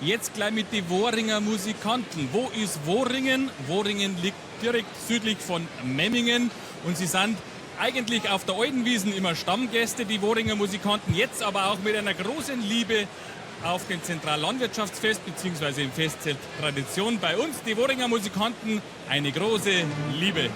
Jetzt gleich mit den Worringer Musikanten. Wo ist Worringen? Worringen liegt direkt südlich von Memmingen und sie sind eigentlich auf der alten Wiesn immer Stammgäste, die Worringer Musikanten, jetzt aber auch mit einer großen Liebe auf dem Zentrallandwirtschaftsfest bzw. im Festzelt Tradition. Bei uns die Worringer Musikanten, eine große Liebe.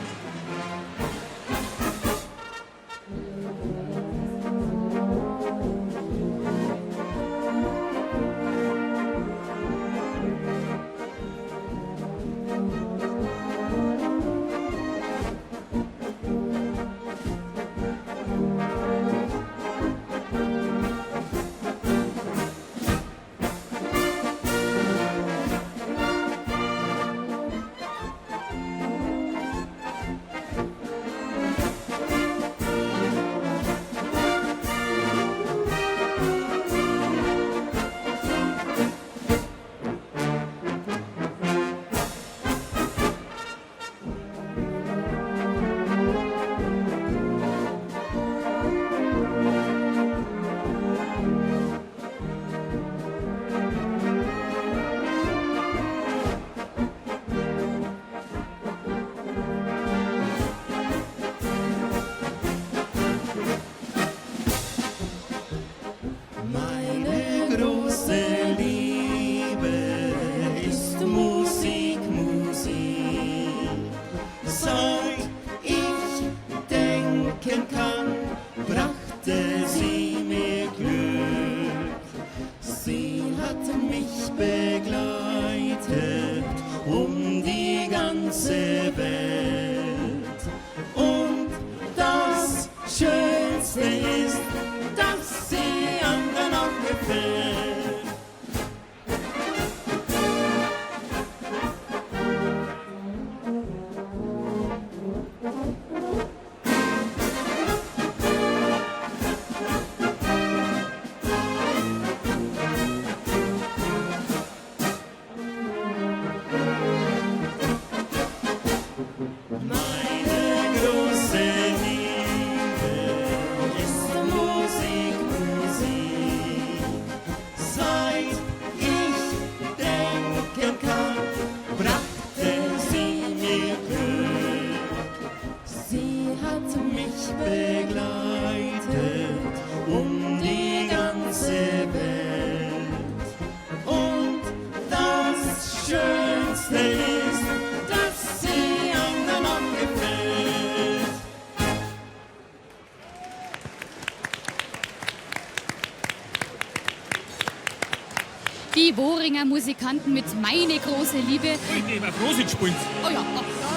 Die Worringer Musikanten mit Meine große Liebe. Ui, die wir Prosit spielen. Oh ja,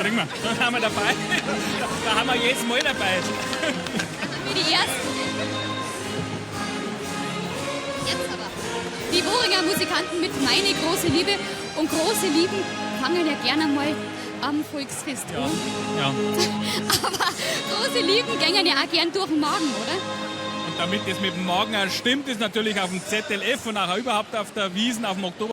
Bringen wir. Da haben wir dabei. Da haben wir jedes Mal dabei. wie die ersten. Jetzt aber. Die Worringer Musikanten mit Meine große Liebe. Und große Lieben fangen ja gerne mal am Volksfest an. Ja. Aber große Lieben gängen ja auch gern durch den Magen, oder? Und damit das mit dem Magen auch stimmt, ist natürlich auf dem ZLF und auch überhaupt auf der Wiesn, auf dem Oktober